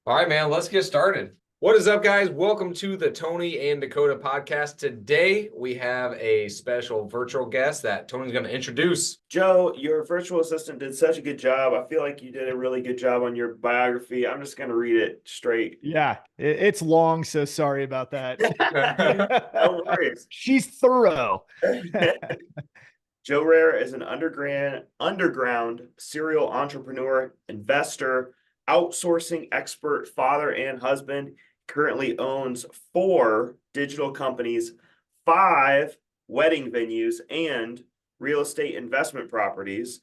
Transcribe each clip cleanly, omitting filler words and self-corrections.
All right, man, let's get started. What is up, guys? Welcome to the Tony and Dakota podcast. Today, we have a special virtual guest that Tony's going to introduce. Joe, your virtual assistant did such a good job. I feel like you did a really good job on your biography. I'm just going to read it straight. Yeah, it's long, so sorry about that. No worries. She's thorough. Joe Rare is an underground serial entrepreneur, investor, outsourcing expert, father, and husband. Currently owns 4 digital companies, 5 wedding venues, and real estate investment properties.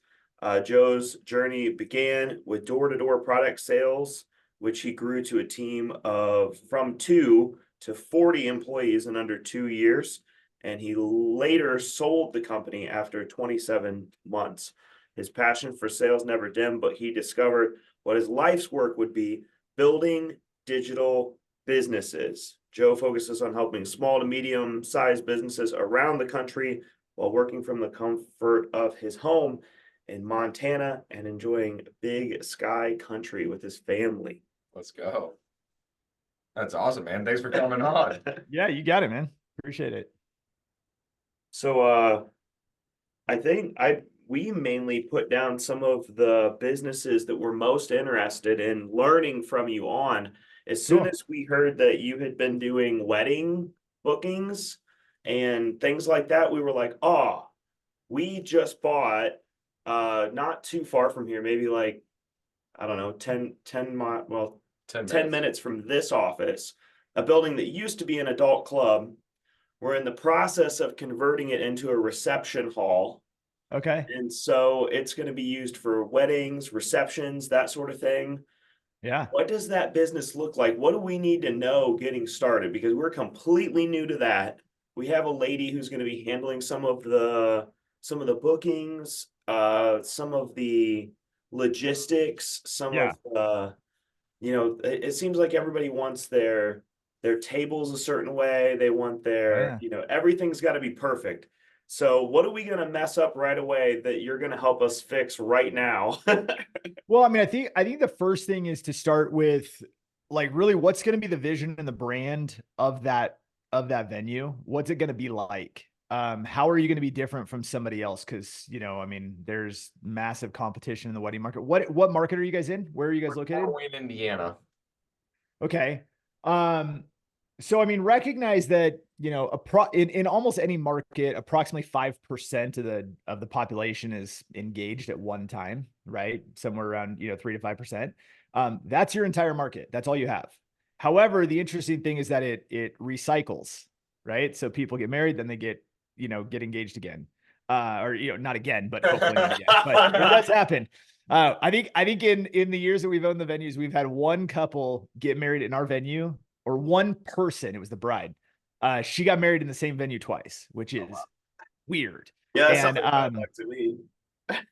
Joe's journey began with door-to-door product sales, which he grew to a team of from 2 to 40 employees in under 2 years. And he later sold the company after 27 months. His passion for sales never dimmed, but he discovered what his life's work would be: building digital businesses. Joe focuses on helping small to medium-sized businesses around the country while working from the comfort of his home in Montana and enjoying big sky country with his family. Let's go. That's awesome, man. Thanks for coming on. Yeah, you got it, man. Appreciate it. So I think we mainly put down some of the businesses that we're most interested in learning from you on. As soon as we heard that you had been doing wedding bookings and things like that, we were like, oh, we just bought not too far from here, maybe like, I don't know, 10 minutes from this office, a building that used to be an adult club. We're in the process of converting it into a reception hall. Okay. And so it's going to be used for weddings, receptions, that sort of thing. Yeah. What does that business look like? What do we need to know getting started? Because we're completely new to that. We have a lady who's going to be handling some of the bookings, some of the logistics, some Yeah. of the, it seems like everybody wants their tables a certain way. They want their, everything's got to be perfect. So what are we going to mess up right away that you're going to help us fix right now? Well, I mean, I think the first thing is to start with like really what's going to be the vision and the brand of that venue. What's it going to be like? How are you going to be different from somebody else? Because I mean, there's massive competition in the wedding market. What market are you guys in? Where are you guys located? We're in Indiana. Okay. So I mean, recognize that in almost any market, approximately 5% of the population is engaged at one time, right? Somewhere around 3 to 5%. That's your entire market. That's all you have. However, the interesting thing is that it recycles, right? So people get married, then they get engaged again, or not again, but hopefully not again. But it does happen. I think in the years that we've owned the venues, we've had one couple get married in our venue, or one person. It was the bride. She got married in the same venue twice, which is weird. Yeah, and to me.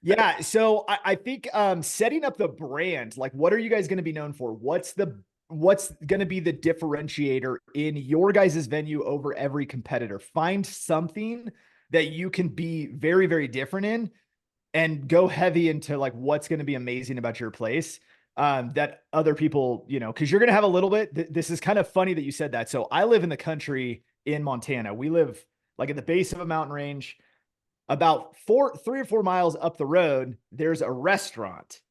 Yeah, so I think setting up the brand, like what are you guys going to be known for? What's going to be the differentiator in your guys' venue over every competitor? Find something that you can be very, very different in and go heavy into like what's going to be amazing about your place. That other people, because you're going to have a little bit. This is kind of funny that you said that. So I live in the country in Montana. We live like at the base of a mountain range. About 3 or 4 miles up the road, there's a restaurant.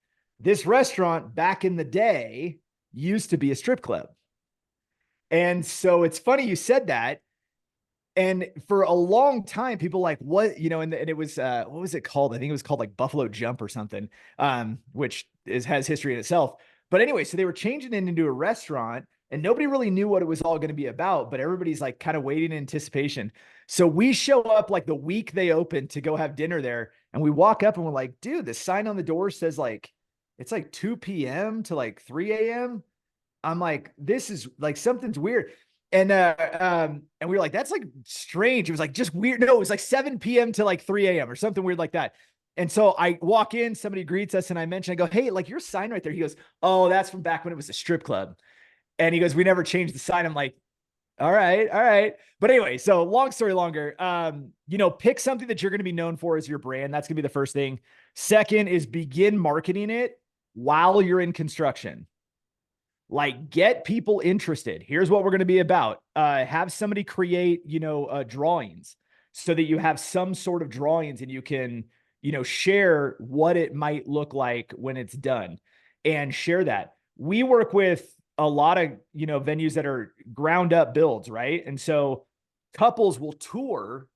This restaurant back in the day used to be a strip club. And so it's funny you said that. And for a long time, people like, what, and it was, what was it called? I think it was called like Buffalo Jump or something, which has history in itself. But anyway, so they were changing it into a restaurant and nobody really knew what it was all going to be about, but everybody's like kind of waiting in anticipation. So we show up like the week they opened to go have dinner there. And we walk up and we're like, dude, the sign on the door says like, it's like 2 p.m. to like 3 a.m. I'm like, this is like, something's weird. And we were like, that's like strange. It was like just weird. No, it was like 7 p.m. to like 3 a.m. or something weird like that. And so I walk in, somebody greets us, and I go, hey, like your sign right there. He goes, oh, that's from back when it was a strip club. And he goes, we never changed the sign. I'm like, all right. But anyway, so long story longer, pick something that you're going to be known for as your brand. That's gonna be the first thing. Second is begin marketing it while you're in construction. Like, get people interested. Here's what we're going to be about. Have somebody create, drawings so that you have some sort of drawings and you can, share what it might look like when it's done and share that. We work with a lot of, venues that are ground up builds, right? And so couples will tour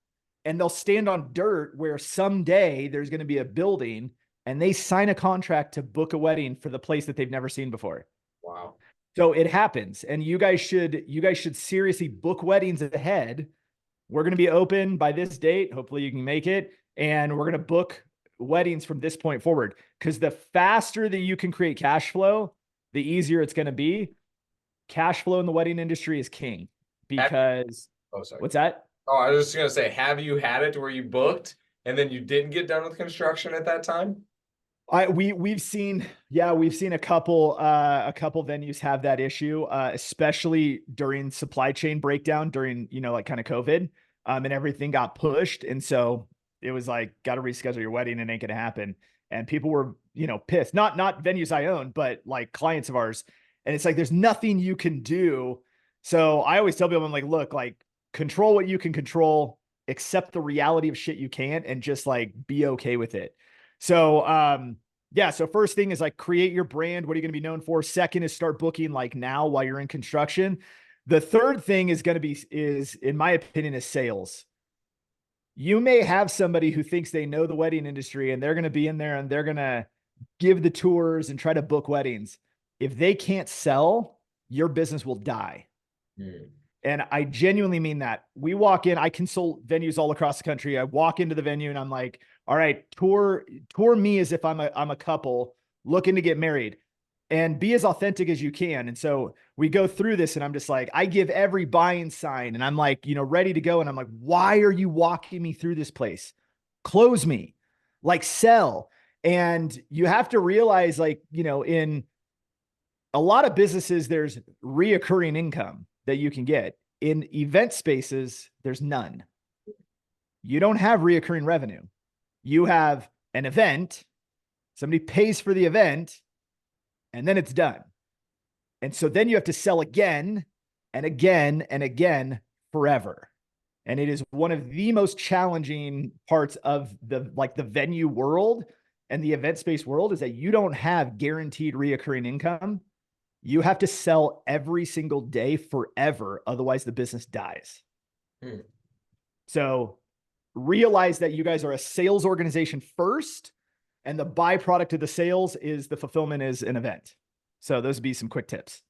and they'll stand on dirt where someday there's going to be a building and they sign a contract to book a wedding for the place that they've never seen before. Wow. So it happens. And you guys should seriously book weddings ahead. We're going to be open by this date. Hopefully you can make it. And we're going to book weddings from this point forward. Because the faster that you can create cash flow, the easier it's going to be. Cash flow in the wedding industry is king. Because what's that? Oh, I was just gonna say, have you had it where you booked and then you didn't get done with construction at that time? We've seen a couple venues have that issue, especially during supply chain breakdown during, like kind of COVID, and everything got pushed. And so it was like, got to reschedule your wedding. It ain't going to happen. And people were, pissed, not venues I own, but like clients of ours. And it's like, there's nothing you can do. So I always tell people, I'm like, look, like control what you can control, accept the reality of shit you can't, and just like be okay with it. So, so first thing is like create your brand. What are you going to be known for? Second is start booking like now while you're in construction. The third thing is going to be, in my opinion, is sales. You may have somebody who thinks they know the wedding industry and they're going to be in there and they're going to give the tours and try to book weddings. If they can't sell, your business will die. And I genuinely mean that. We walk in, I consult venues all across the country. I walk into the venue and I'm like, all right, tour me as if I'm a couple looking to get married, and be as authentic as you can. And so we go through this and I'm just like, I give every buying sign and I'm like, ready to go. And I'm like, why are you walking me through this place? Close me, like sell. And you have to realize, like, in a lot of businesses, there's reoccurring income that you can get. In event spaces, there's none. You don't have reoccurring revenue. You have an event, somebody pays for the event, and then it's done. And so then you have to sell again and again and again forever. And it is one of the most challenging parts of the venue world and the event space world, is that you don't have guaranteed reoccurring income. You have to sell every single day forever. Otherwise the business dies. So realize that you guys are a sales organization first, and the byproduct of the sales is the fulfillment is an event. So those would be some quick tips.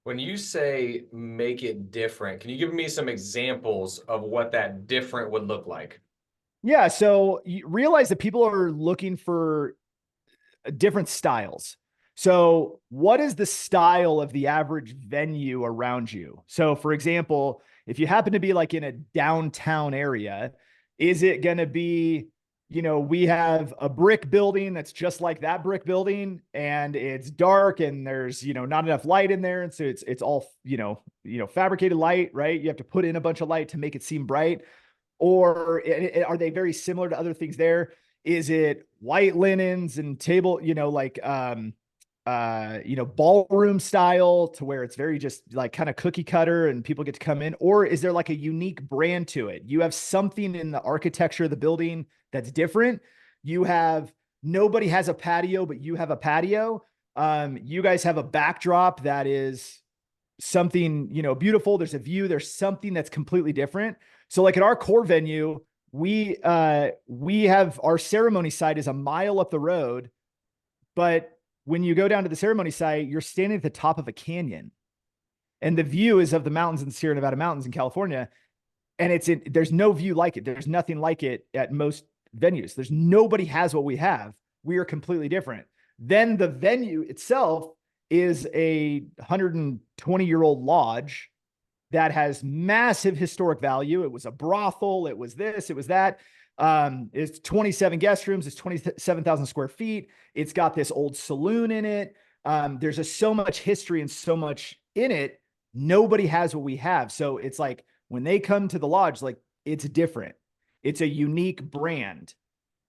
When you say make it different, can you give me some examples of what that different would look like? Yeah. So you realize that people are looking for different styles. So what is the style of the average venue around you? So for example, if you happen to be like in a downtown area, is it going to be, we have a brick building that's just like that brick building, and it's dark and there's, not enough light in there. And so it's all, fabricated light, right? You have to put in a bunch of light to make it seem bright. Or are they very similar to other things there? Is it white linens and table, ballroom style to where it's very just like kind of cookie cutter and people get to come in? Or is there like a unique brand to it? You have something in the architecture of the building that's different. Nobody has a patio, but you have a patio. You guys have a backdrop that is something, beautiful. There's a view, there's something that's completely different. So like at our core venue, we have our ceremony site is a mile up the road, but when you go down to the ceremony site, you're standing at the top of a canyon, and the view is of the mountains in the Sierra Nevada mountains in California. And there's no view like it. There's nothing like it at most venues. Nobody has what we have. We are completely different. Then the venue itself is a 120-year-old lodge that has massive historic value. It was a brothel. It was this, it was that. It's 27 guest rooms. It's 27,000 square feet. It's got this old saloon in it. There's just so much history and so much in it. Nobody has what we have. So it's like when they come to the lodge, like it's different. It's a unique brand.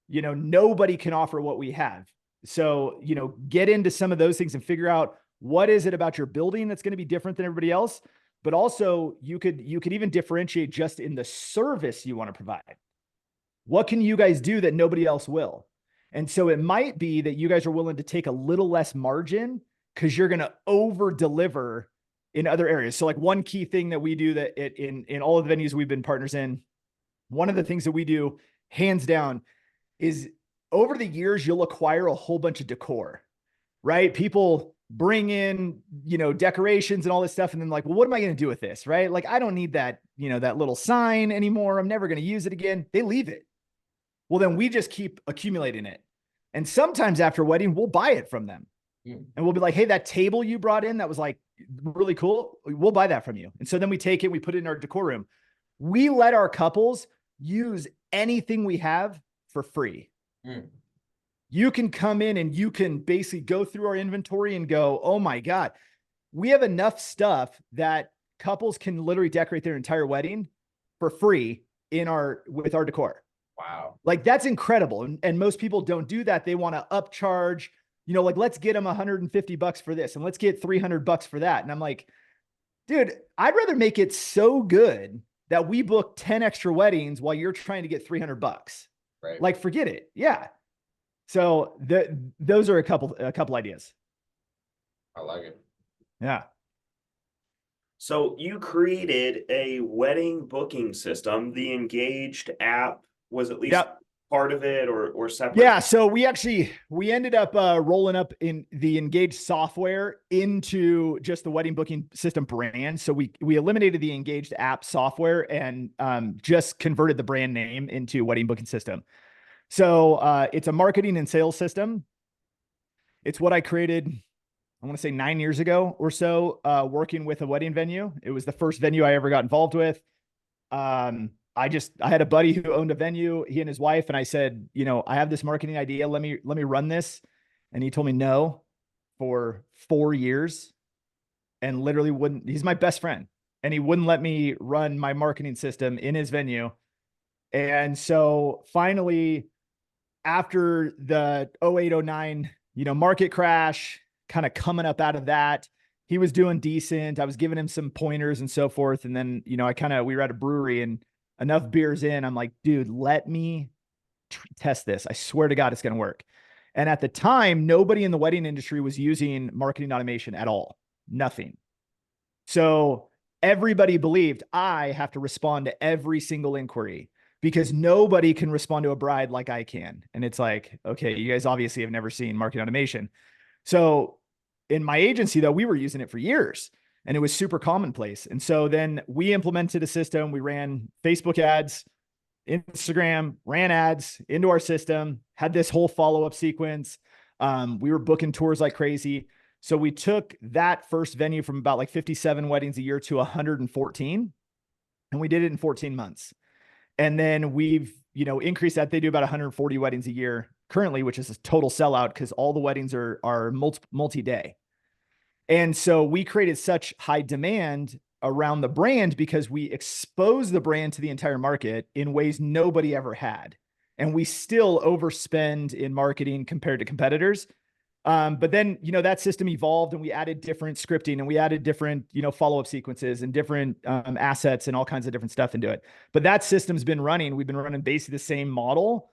Nobody can offer what we have. So, get into some of those things and figure out What is it about your building that's going to be different than everybody else? But also you could even differentiate just in the service you want to provide. What can you guys do that nobody else will? And so it might be that you guys are willing to take a little less margin because you're going to over deliver in other areas. So like one key thing that we do that in all of the venues we've been partners in, one of the things that we do hands down is over the years, you'll acquire a whole bunch of decor, right? People bring in, decorations and all this stuff. And then like, well, what am I going to do with this? Right? Like, I don't need that, that little sign anymore. I'm never going to use it again. They leave it. Well, then we just keep accumulating it. And sometimes after a wedding, we'll buy it from them. And we'll be like, hey, that table you brought in, that was like really cool. We'll buy that from you. And so then we take it, we put it in our decor room. We let our couples use anything we have for free. You can come in and you can basically go through our inventory and go, oh my God, we have enough stuff that couples can literally decorate their entire wedding for free with our decor. Wow. Like that's incredible. And most people don't do that. They want to upcharge, like let's get them $150 for this and let's get $300 for that. And I'm like, dude, I'd rather make it so good that we book 10 extra weddings while you're trying to get $300. Right. Like, forget it. Yeah. So those are a couple ideas. I like it. Yeah. So you created a wedding booking system. The Engaged app was at least part of it or separate? Yeah. So we ended up rolling up in the Engaged software into just the wedding booking system brand. So we eliminated the Engaged app software and just converted the brand name into wedding booking system. So it's a marketing and sales system. It's what I created, I want to say 9 years ago or so, working with a wedding venue. It was the first venue I ever got involved with. I had a buddy who owned a venue, he and his wife, and I said, I have this marketing idea. Let me run this. And he told me no for 4 years and literally wouldn't. He's my best friend and he wouldn't let me run my marketing system in his venue. And so finally, after the 0809, market crash, kind of coming up out of that, he was doing decent. I was giving him some pointers and so forth. And then, we were at a brewery and enough beers in, I'm like, dude, let me test this. I swear to God, it's going to work. And at the time, nobody in the wedding industry was using marketing automation at all. Nothing. So everybody believed I have to respond to every single inquiry because nobody can respond to a bride like I can. And it's like, okay, you guys obviously have never seen marketing automation. So in my agency though, we were using it for years and it was super commonplace. And so then we implemented a system. We ran Facebook ads, Instagram, ran ads into our system, had this whole follow-up sequence. We were booking tours like crazy. So we took that first venue from about like 57 weddings a year to 114, and we did it in 14 months. And then we've, increased that. They do about 140 weddings a year currently, which is a total sellout because all the weddings are multi-day. And so we created such high demand around the brand because we exposed the brand to the entire market in ways nobody ever had. And we still overspend in marketing compared to competitors. But then, that system evolved and we added different scripting and we added different, follow-up sequences and different assets and all kinds of different stuff into it. But that system's been running. We've been running basically the same model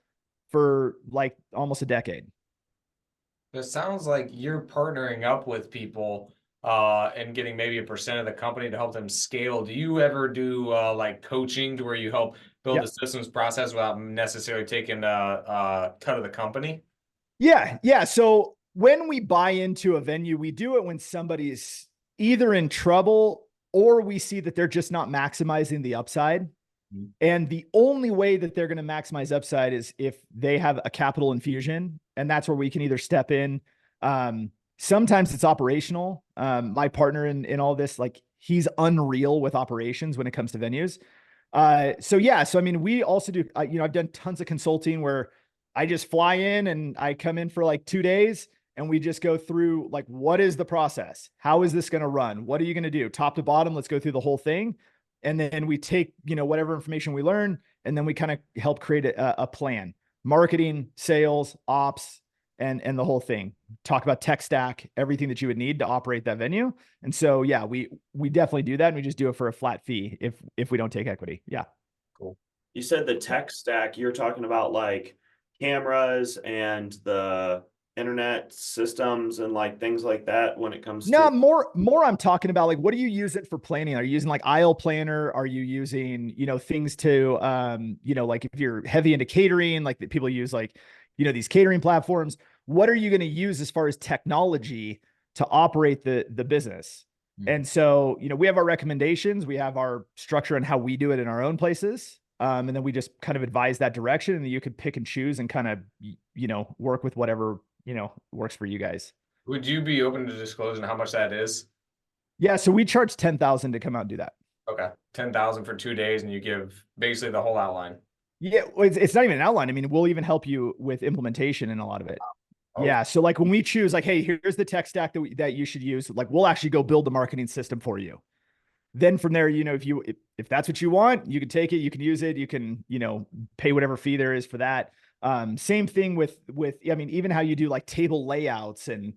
for like almost a decade. It sounds like you're partnering up with people and getting maybe a percent of the company to help them scale. Do you ever do like coaching to where you help build the systems process without necessarily taking a cut of the company? Yeah. So when we buy into a venue, we do it when somebody's either in trouble or we see that they're just not maximizing the upside. And the only way that they're going to maximize upside is if they have a capital infusion. And that's where we can either step in. Sometimes it's operational. My partner in all this, like he's unreal with operations when it comes to venues. So I mean, we also do, I've done tons of consulting where I just fly in and I come in for like 2 days and we just go through like, what is the process? How is this going to run? What are you going to do? Top to bottom, let's go through the whole thing. And then we take, whatever information we learn, and then we kind of help create a plan, marketing, sales, ops, and the whole thing. Talk about tech stack, everything that you would need to operate that venue. And so, yeah, we definitely do that. And we just do it for a flat fee if we don't take equity. Yeah. Cool. You said the tech stack, you're talking about like cameras and the internet systems and like things like that when it comes No, to. more I'm talking about like, what do you use it for planning? Are you using like aisle planner? Are you using, things to, like if you're heavy into catering, like that people use like, these catering platforms, what are you going to use as far as technology to operate the business? And so, we have our recommendations, we have our structure on how we do it in our own places. And then we just kind of advise that direction, and then you could pick and choose and kind of, work with whatever, works for you guys. Would you be open to disclosing how much that is? Yeah, so we charge 10,000 to come out and do that. Okay, 10,000 for 2 days, and you give basically the whole outline. Yeah, well, it's not even an outline. I mean, we'll even help you with implementation in a lot of it. Oh. Yeah, so like when we choose, like, hey, here's the tech stack that you should use. Like, we'll actually go build the marketing system for you. Then from there, if that's what you want, you can take it, you can use it, you can, pay whatever fee there is for that. Same thing with, I mean, even how you do like table layouts and,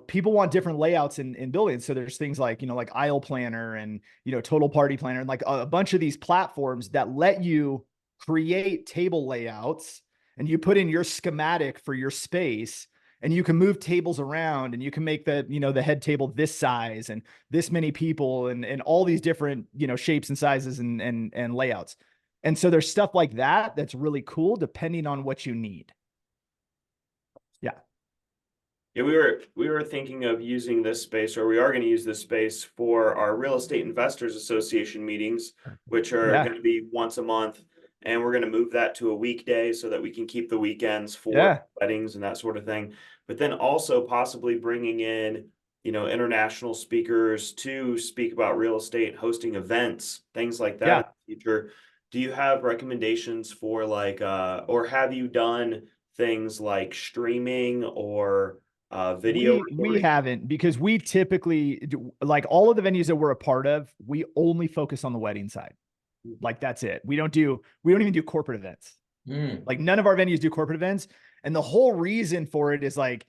people want different layouts in buildings. So there's things like, like aisle planner and, total party planner and like a bunch of these platforms that let you create table layouts, and you put in your schematic for your space, and you can move tables around, and you can make the head table this size and this many people and all these different, shapes and sizes and layouts. And so there's stuff like that that's really cool depending on what you need. Yeah. Yeah, we were thinking of using this space, or we are going to use this space for our Real Estate Investors Association meetings, which are Yeah. going to be once a month. And we're going to move that to a weekday so that we can keep the weekends for Yeah. weddings and that sort of thing. But then also possibly bringing in, international speakers to speak about real estate, hosting events, things like that Yeah. in the future. Do you have recommendations for like, or have you done things like streaming or video We recording? haven't, because we typically do, like all of the venues that we're a part of, we only focus on the wedding side. Like that's it. We don't even do corporate events. Like none of our venues do corporate events. And the whole reason for it is like,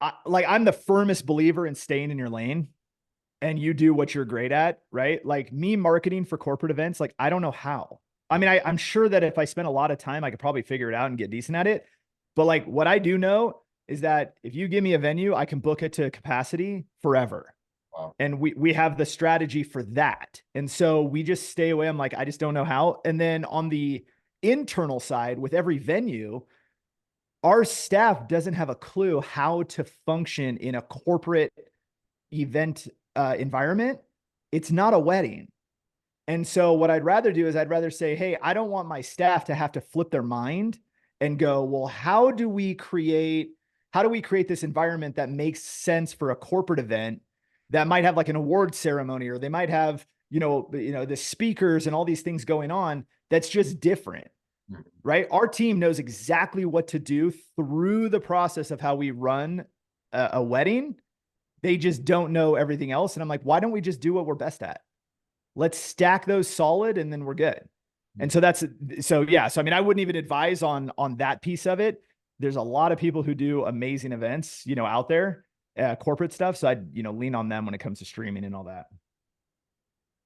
I'm the firmest believer in staying in your lane and you do what you're great at, right? Like me marketing for corporate events, like I don't know how. I mean, I'm sure that if I spent a lot of time, I could probably figure it out and get decent at it. But like what I do know is that if you give me a venue, I can book it to capacity forever. Wow. And we have the strategy for that. And so we just stay away. I'm like, I just don't know how. And then on the internal side, with every venue, our staff doesn't have a clue how to function in a corporate event environment. It's not a wedding. And so what I'd rather do is I'd rather say, hey, I don't want my staff to have to flip their mind and go, well, how do we create this environment that makes sense for a corporate event that might have like an award ceremony, or they might have, the speakers and all these things going on that's just different, right? Our team knows exactly what to do through the process of how we run a wedding. They just don't know everything else. And I'm like, why don't we just do what we're best at? Let's stack those solid and then we're good. And so yeah. So, I mean, I wouldn't even advise on that piece of it. There's a lot of people who do amazing events, out there, corporate stuff. So I'd, lean on them when it comes to streaming and all that.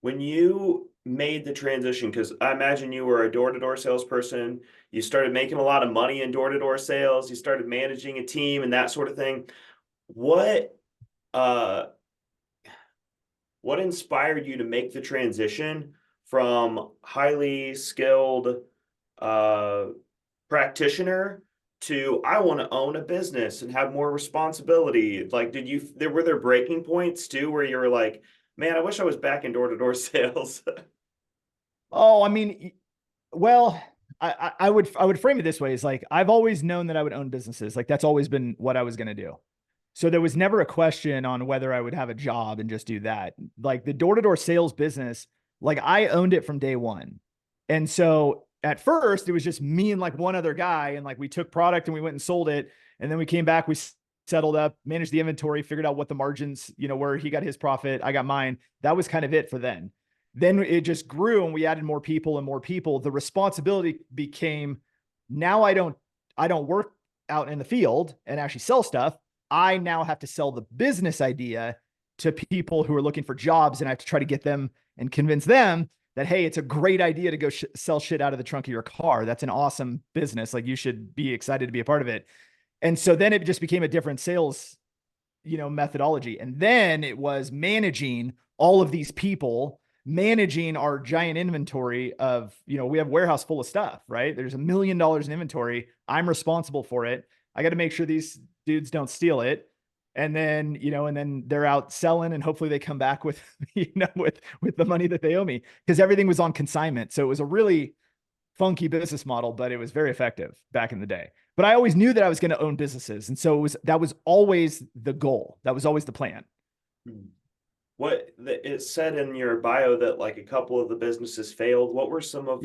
When you made the transition, because I imagine you were a door-to-door salesperson, you started making a lot of money in door-to-door sales, you started managing a team and that sort of thing. What inspired you to make the transition from highly skilled practitioner to I want to own a business and have more responsibility? Like, were there breaking points too where you were like, man, I wish I was back in door-to-door sales? Oh, I mean, well, I would frame it this way: is like, I've always known that I would own businesses. Like that's always been what I was going to do. So there was never a question on whether I would have a job and just do that. Like the door-to-door sales business, like I owned it from day one. And so at first it was just me and like one other guy. And like we took product and we went and sold it. And then we came back, we settled up, managed the inventory, figured out what the margins, were. He got his profit, I got mine. That was kind of it for then. Then it just grew and we added more people and more people. The responsibility became, now I don't work out in the field and actually sell stuff. I now have to sell the business idea to people who are looking for jobs, and I have to try to get them and convince them that, hey, it's a great idea to go sell shit out of the trunk of your car. That's an awesome business. Like, you should be excited to be a part of it. And so then it just became a different sales, methodology. And then it was managing all of these people, managing our giant inventory of, we have a warehouse full of stuff, right? There's $1 million in inventory. I'm responsible for it. I got to make sure these dudes don't steal it. And then, and then they're out selling, and hopefully they come back with, with the money that they owe me, because everything was on consignment. So it was a really funky business model, but it was very effective back in the day. But I always knew that I was going to own businesses. And so that was always the goal. That was always the plan. It said in your bio that like a couple of the businesses failed. What were some of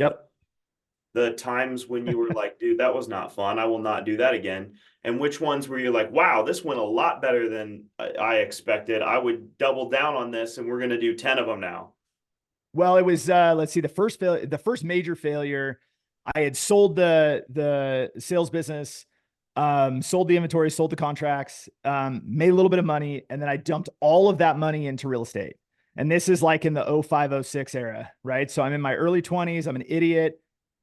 the times when you were like, dude, that was not fun, I will not do that again? And which ones were you like, wow, this went a lot better than I expected, I would double down on this, and we're going to do 10 of them now? Well, it was, let's see, the first major failure, I had sold the sales business, sold the inventory, sold the contracts, made a little bit of money. And then I dumped all of that money into real estate. And this is like in the 05, 06 era, right? So I'm in my early 20s, I'm an idiot,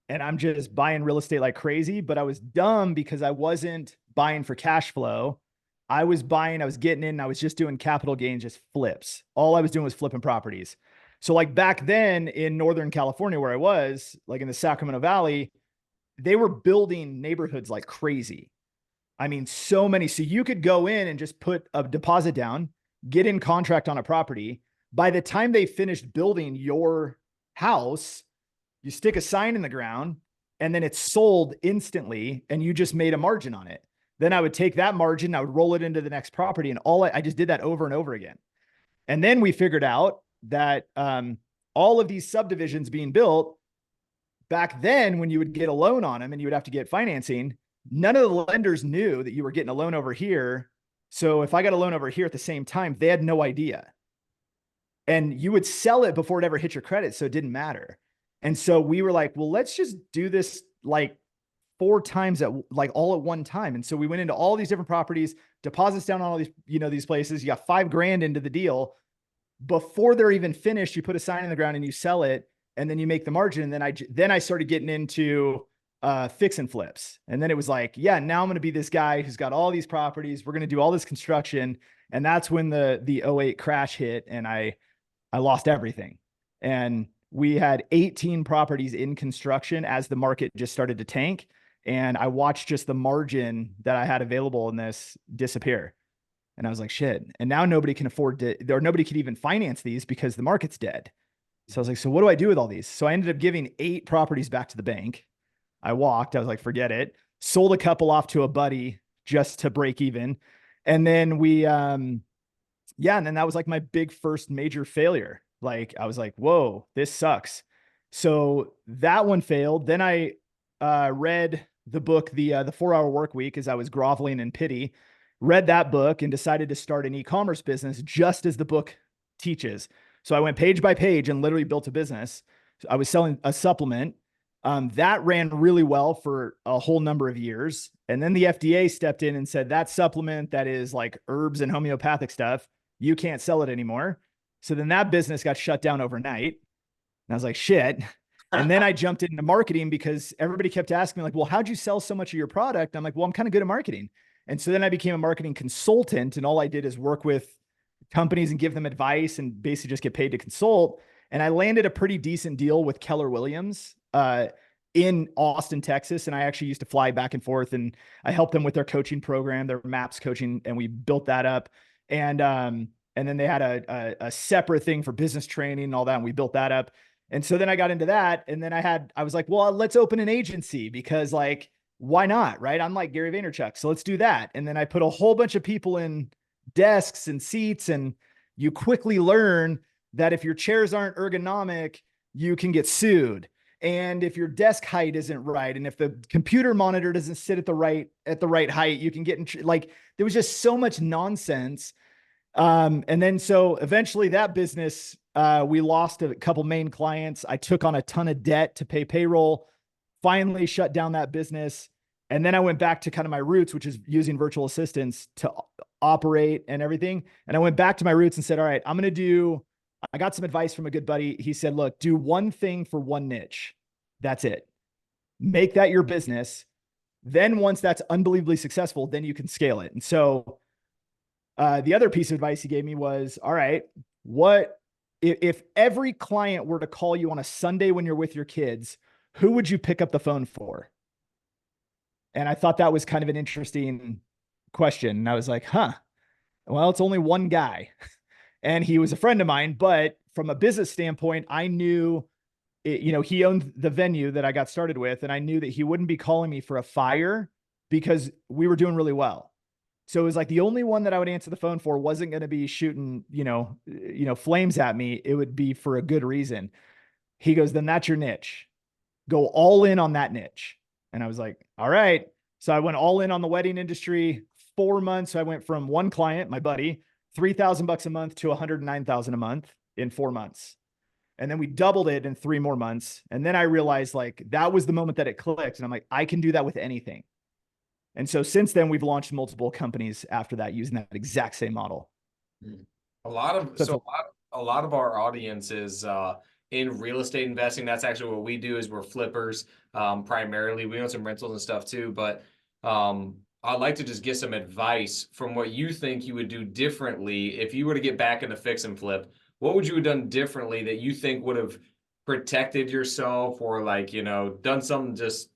and I'm just buying real estate like crazy. But I was dumb because I wasn't buying for cash flow. I was getting in, I was just doing capital gains, just flips. All I was doing was flipping properties. So like back then in Northern California, where I was, like in the Sacramento Valley, they were building neighborhoods like crazy. I mean, so many. So you could go in and just put a deposit down, get in contract on a property. By the time they finished building your house, you stick a sign in the ground, and then it's sold instantly, and you just made a margin on it. Then I would take that margin, I would roll it into the next property, and I just did that over and over again. And then we figured out that all of these subdivisions being built back then, when you would get a loan on them and you would have to get financing, none of the lenders knew that you were getting a loan over here. So if I got a loan over here at the same time, they had no idea. And you would sell it before it ever hit your credit, so it didn't matter. And so we were like, well, let's just do this like 4 times all at one time. And so we went into all these different properties, deposits down on all these, these places. You got $5,000 into the deal. Before they're even finished, you put a sign in the ground and you sell it, and then you make the margin. And then I started getting into fix and flips. And then it was like, yeah, now I'm going to be this guy who's got all these properties. We're going to do all this construction. And that's when the 08 crash hit, and I lost everything. And we had 18 properties in construction as the market just started to tank. And I watched just the margin that I had available in this disappear. And I was like, shit. And now nobody can afford to, or nobody could even finance these because the market's dead. So I was like, so what do I do with all these? So I ended up giving 8 properties back to the bank. I was like, forget it. Sold a couple off to a buddy just to break even. And then and then that was like my big first major failure. Like, I was like, whoa, this sucks. So that one failed. Then I read the book, the 4-Hour Work Week, as I was groveling in pity. Read that book and decided to start an e-commerce business just as the book teaches. So I went page by page and literally built a business. So I was selling a supplement that ran really well for a whole number of years. And then the FDA stepped in and said, that supplement that is like herbs and homeopathic stuff, you can't sell it anymore. So then that business got shut down overnight. And I was like, shit. And then I jumped into marketing because everybody kept asking me like, well, how'd you sell so much of your product? I'm like, well, I'm kind of good at marketing. And so then I became a marketing consultant, and all I did is work with companies and give them advice and basically just get paid to consult. And I landed a pretty decent deal with Keller Williams in Austin, Texas. And I actually used to fly back and forth, and I helped them with their coaching program, their MAPS coaching, and we built that up. And then they had a separate thing for business training and all that, and we built that up. And so then I got into that, and then I was like, well, let's open an agency because like, why not? Right. I'm like Gary Vaynerchuk. So let's do that. And then I put a whole bunch of people in desks and seats, and you quickly learn that if your chairs aren't ergonomic, you can get sued. And if your desk height isn't right, and if the computer monitor doesn't sit at the right height, you can get in, like, there was just so much nonsense. And then so eventually that business, we lost a couple main clients. I took on a ton of debt to pay payroll, finally shut down that business. And then I went back to kind of my roots, which is using virtual assistants to operate and everything. And I went back to my roots and said, all right, I got some advice from a good buddy. He said, look, do one thing for one niche. That's it. Make that your business. Then once that's unbelievably successful, then you can scale it. And so the other piece of advice he gave me was, all right, what if every client were to call you on a Sunday when you're with your kids, who would you pick up the phone for? And I thought that was kind of an interesting question. And I was like, well, it's only one guy. And he was a friend of mine, but from a business standpoint, I knew, he owned the venue that I got started with. And I knew that he wouldn't be calling me for a fire because we were doing really well. So it was like the only one that I would answer the phone for wasn't going to be shooting, flames at me. It would be for a good reason. He goes, then that's your niche. Go all in on that niche. And I was like, all right. So I went all in on the wedding industry. 4 months. So I went from one client, my buddy, $3,000 a month to $109,000 a month in 4 months. And then we doubled it in 3 more months. And then I realized like that was the moment that it clicked. And I'm like, I can do that with anything. And so since then we've launched multiple companies after that using that exact same model. A lot of our audience is in real estate investing. That's actually what we do is we're flippers. Primarily we own some rentals and stuff too, but I'd like to just get some advice from what you think you would do differently if you were to get back into fix and flip. What would you have done differently that you think would have protected yourself or like, done something just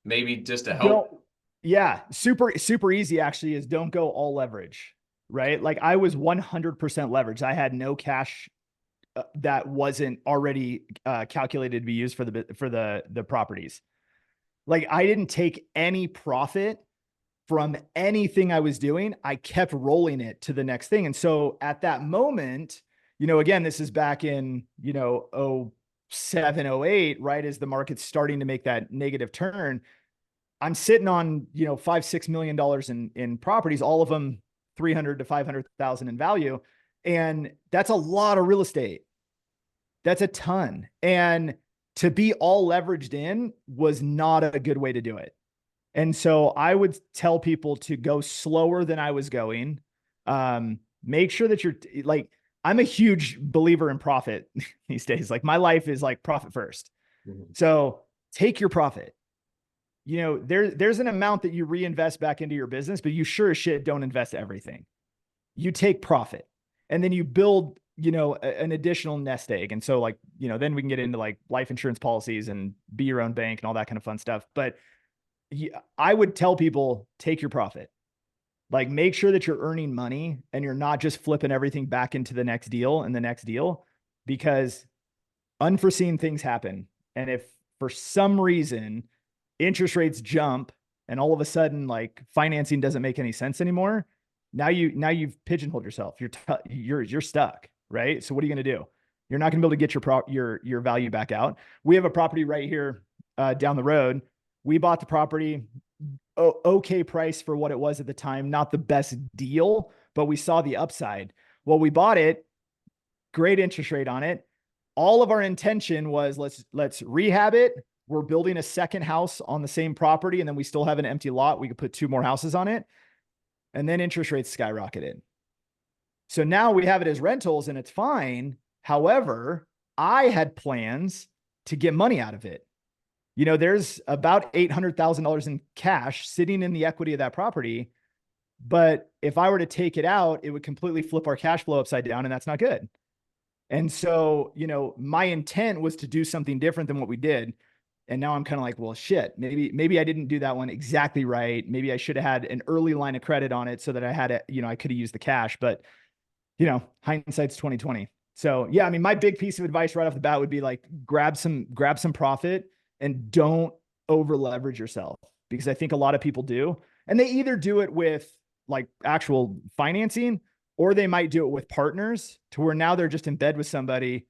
maybe just to help? Yeah, super easy actually is don't go all leverage, right? Like I was 100% leveraged. I had no cash that wasn't already calculated to be used for the properties. Like I didn't take any profit from anything I was doing. I kept rolling it to the next thing. And so at that moment, again, this is back in, 07, 08, right? As the market's starting to make that negative turn, I'm sitting on, $5-6 million in properties, all of them 300 to 500,000 in value. And that's a lot of real estate. That's a ton. And to be all leveraged in was not a good way to do it. And so I would tell people to go slower than I was going. Make sure that you're like, I'm a huge believer in profit these days. Like my life is like profit first. Mm-hmm. So take your profit. There's an amount that you reinvest back into your business, but you sure as shit don't invest everything. You take profit and then you build, an additional nest egg. And so like, then we can get into like life insurance policies and be your own bank and all that kind of fun stuff. But I would tell people, take your profit. Like make sure that you're earning money and you're not just flipping everything back into the next deal and the next deal, because unforeseen things happen. And if for some reason interest rates jump and all of a sudden like financing doesn't make any sense anymore, now you've pigeonholed yourself. You're stuck, right? So what are you going to do? You're not going to be able to get your value back out. We have a property right here down the road. We bought the property, okay price for what it was at the time, not the best deal, but we saw the upside. Well, we bought it, great interest rate on it. All of our intention was let's rehab it. We're building a second house on the same property, and then we still have an empty lot. We could put 2 more houses on it. And then interest rates skyrocketed. So now we have it as rentals and it's fine. However, I had plans to get money out of it. There's about $800,000 in cash sitting in the equity of that property. But if I were to take it out, it would completely flip our cash flow upside down, and that's not good. And so, my intent was to do something different than what we did. And now I'm kind of like, well, shit, maybe I didn't do that one exactly right. Maybe I should have had an early line of credit on it so that I had it, I could have used the cash, but hindsight's 2020. So yeah, I mean, my big piece of advice right off the bat would be like, grab some profit and don't over leverage yourself, because I think a lot of people do. And they either do it with like actual financing, or they might do it with partners to where now they're just in bed with somebody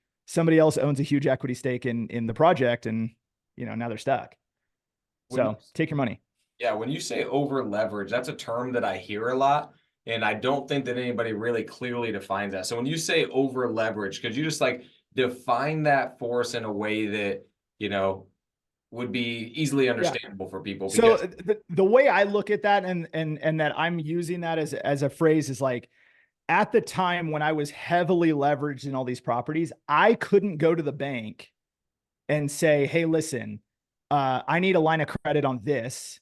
else owns a huge equity stake in the project. And, now they're stuck. So take your money. Yeah. When you say over leverage, that's a term that I hear a lot. And I don't think that anybody really clearly defines that. So when you say over leverage, could you just like define that for us in a way that, would be easily understandable for people. So Because the way I look at that and that I'm using that as a phrase is like, at the time when I was heavily leveraged in all these properties, I couldn't go to the bank and say, hey, listen, I need a line of credit on this,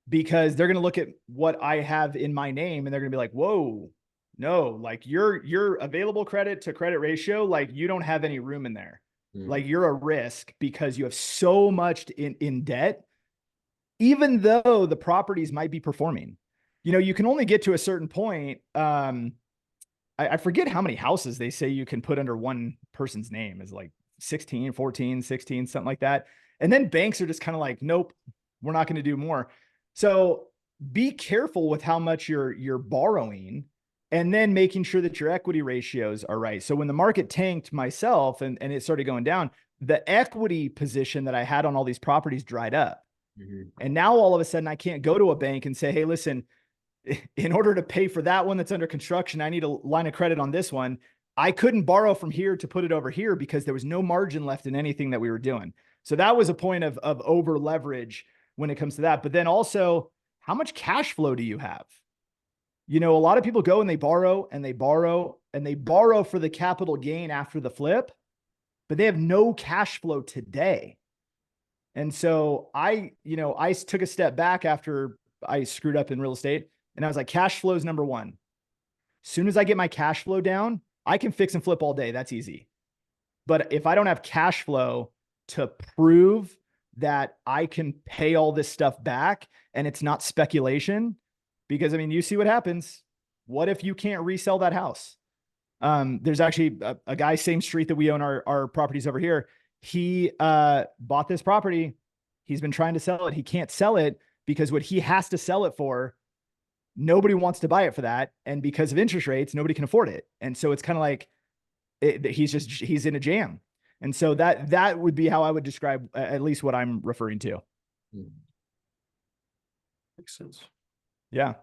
because they're going to look at what I have in my name and they're going to be like, whoa, no, like your available credit to credit ratio, like you don't have any room in there. Like you're a risk because you have so much in debt, even though the properties might be performing. You know, you can only get to a certain point. I forget how many houses they say you can put under one person's name, is like 16, 14, 16, something like that. And then banks are just kind of like, nope, we're not going to do more. So be careful with how much you're borrowing, and then making sure that your equity ratios are right. So when the market tanked myself and it started going down, the equity position that I had on all these properties dried up. And now all of a sudden I can't go to a bank and say, hey, listen, in order to pay for that one that's under construction, I need a line of credit on this one. I couldn't borrow from here to put it over here because there was no margin left in anything that we were doing. So that was a point of over leverage when it comes to that. But then also, how much cash flow do you have? You know, a lot of people go and they borrow and they borrow and they borrow for the capital gain after the flip, but they have no cash flow today. And so I took a step back after I screwed up in real estate, and I was like, cash flow is number one. As soon as I get my cash flow down, I can fix and flip all day. That's easy. But if I don't have cash flow to prove that I can pay all this stuff back and it's not speculation, because I mean, you see what happens. What if you can't resell that house? There's actually a guy, same street that we own our properties over here. He bought this property. He's been trying to sell it. He can't sell it because what he has to sell it for, nobody wants to buy it for that. And because of interest rates, nobody can afford it. And so it's kind of like he's in a jam. And so that would be how I would describe at least what I'm referring to. Makes sense. Yeah.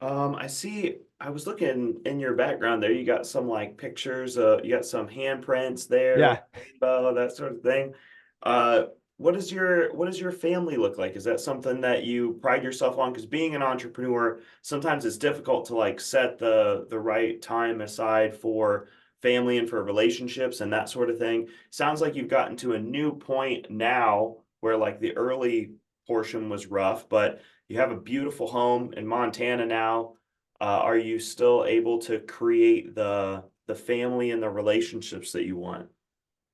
I was looking in your background there. You got some like pictures, you got some handprints there, Yeah. rainbow, that sort of thing. What does your family look like? Is that something that you pride yourself on? Because being an entrepreneur, sometimes it's difficult to like set the right time aside for family and for relationships and that sort of thing. Sounds like you've gotten to a new point now where like the early portion was rough, but you have a beautiful home in Montana now. Are you still able to create the family and the relationships that you want?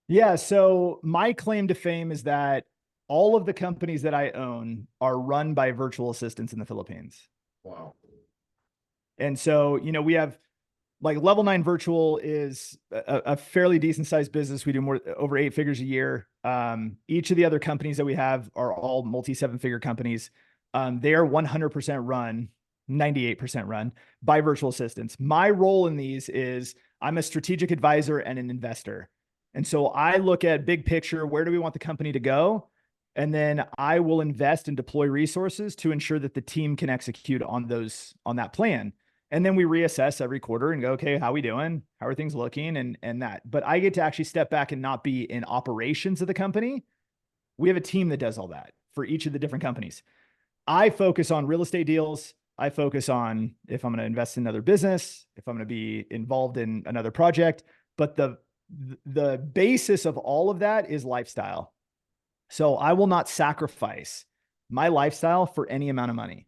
Yeah. So my claim to fame is that all of the companies that I own are run by virtual assistants in the Philippines. wow. And so, you know, we have like Level 9 Virtual is a fairly decent sized business. We do over 8 figures a year. Each of the other companies that we have are all multi 7-figure companies. They are 100% run, 98% run by virtual assistants. My role in these is I'm a strategic advisor and an investor. And so I look at big picture, where do we want the company to go? And then I will invest and deploy resources to ensure that the team can execute on that plan. And then we reassess every quarter and go, okay, how are we doing? How are things looking? And that, but I get to actually step back and not be in operations of the company. We have a team that does all that for each of the different companies. I focus on real estate deals. I focus on if I'm going to invest in another business, if I'm going to be involved in another project, but the basis of all of that is lifestyle. So I will not sacrifice my lifestyle for any amount of money.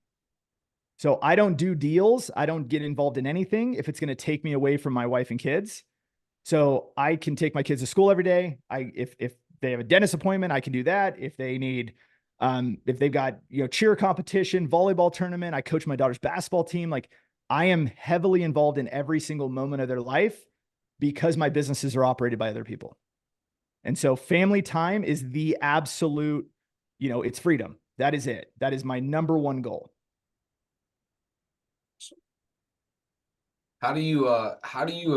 So I don't do deals. I don't get involved in anything if it's going to take me away from my wife and kids. So I can take my kids to school every day. If they have a dentist appointment, I can do that. If they need, if they've got, cheer competition, volleyball tournament, I coach my daughter's basketball team. Like I am heavily involved in every single moment of their life because my businesses are operated by other people. And so family time is the absolute, it's freedom. That is it. That is my number one goal. How do you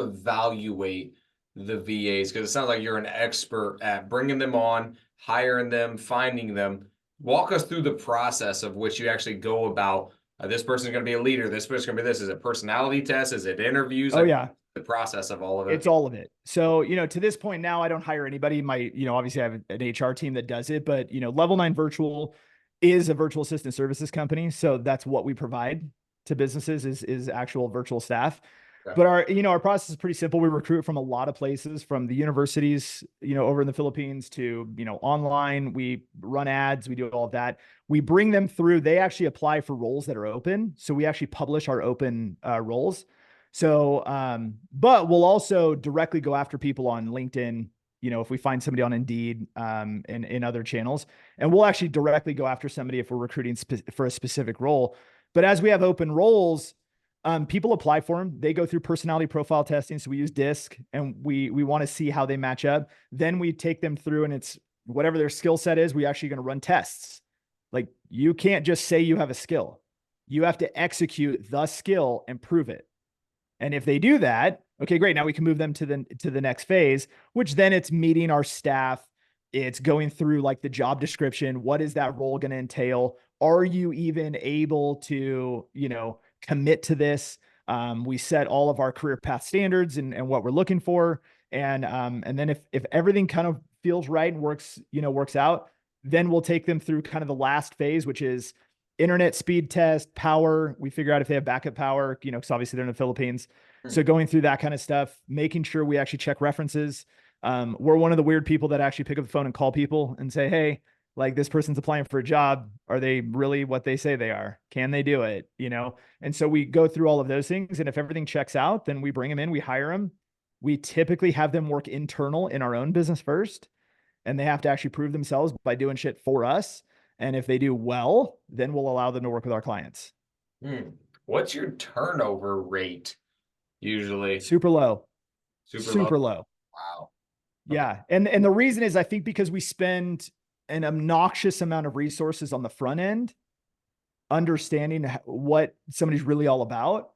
evaluate the VAs? Because it sounds like you're an expert at bringing them on, hiring them, finding them. Walk us through the process of which you actually go about. This person's going to be a leader. This person's going to be this. Is it personality tests? Is it interviews? Oh, yeah. the process of all of it. It's all of it. So, to this point now, I don't hire anybody. Obviously I have an HR team that does it, but Level 9 Virtual is a virtual assistant services company. So that's what we provide to businesses is actual virtual staff. Okay. But our process is pretty simple. We recruit from a lot of places, from the universities, over in the Philippines to, online. We run ads, we do all of that. We bring them through. They actually apply for roles that are open. So we actually publish our open roles. So, but we'll also directly go after people on LinkedIn, if we find somebody on Indeed, and in other channels, and we'll actually directly go after somebody if we're recruiting for a specific role. But as we have open roles, people apply for them. They go through personality profile testing. So we use DISC, and we want to see how they match up. Then we take them through, and it's whatever their skill set is, we actually going to run tests. Like, you can't just say you have a skill. You have to execute the skill and prove it. And if they do that, okay, great. Now we can move them to the next phase, which then it's meeting our staff. It's going through like the job description. What is that role going to entail? Are you even able to, commit to this? We set all of our career path standards and what we're looking for. And then if everything kind of feels right and works out, then we'll take them through kind of the last phase, which is internet speed test, power. We figure out if they have backup power, because obviously they're in the Philippines. So going through that kind of stuff, making sure we actually check references. We're one of the weird people that actually pick up the phone and call people and say, hey, like, this person's applying for a job. Are they really what they say they are? Can they do it? And so we go through all of those things. And if everything checks out, then we bring them in, we hire them. We typically have them work internal in our own business first, and they have to actually prove themselves by doing shit for us. And if they do well, then we'll allow them to work with our clients. What's your turnover rate usually? Super low. Super low. Wow. Yeah. And the reason is, I think, because we spend an obnoxious amount of resources on the front end, understanding what somebody's really all about,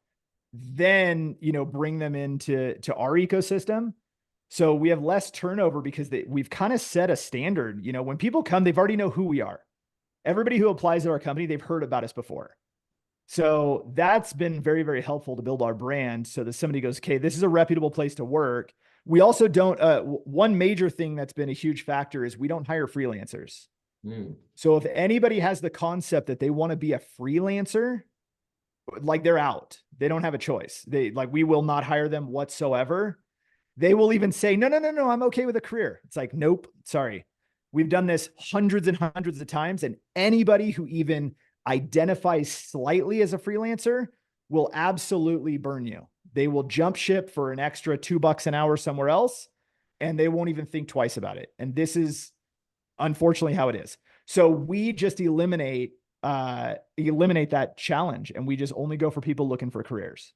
then, bring them into our ecosystem. So we have less turnover because we've kind of set a standard. When people come, they've already know who we are. Everybody who applies to our company, they've heard about us before. So that's been very, very helpful to build our brand, so that somebody goes, okay, this is a reputable place to work. We also don't, one major thing that's been a huge factor is we don't hire freelancers. So if anybody has the concept that they want to be a freelancer, like, they're out. They don't have a choice. We will not hire them whatsoever. They will even say, no, I'm okay with a career. It's like, nope, sorry. We've done this hundreds and hundreds of times, and anybody who even identifies slightly as a freelancer will absolutely burn you. They will jump ship for an extra $2 an hour somewhere else, and they won't even think twice about it. And this is unfortunately how it is. So we just eliminate that challenge, and we just only go for people looking for careers.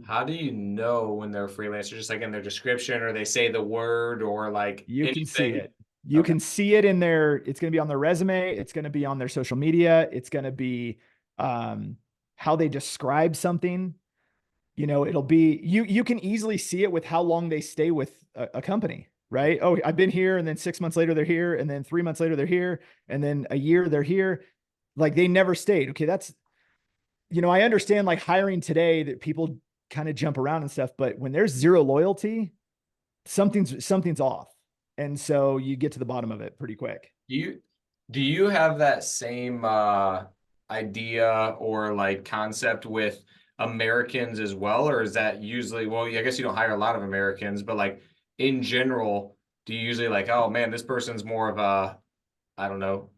How do you know when they're a freelancer? Just like in their description, or they say the word, or like you anything? Can see it. You can see it in it's going to be on their resume. It's going to be on their social media. It's going to be how they describe something. It'll be, you can easily see it with how long they stay with a company, right? Oh, I've been here, and then 6 months later they're here, and then 3 months later they're here, and then a year they're here. Like, they never stayed. Okay. That's, I understand, like, hiring today, that people kind of jump around and stuff, but when there's zero loyalty, something's off. And so you get to the bottom of it pretty quick. Do you have that same idea or like concept with Americans as well? Or is that usually, well, I guess you don't hire a lot of Americans, but like in general, do you usually like, oh man, this person's more of a, I don't know,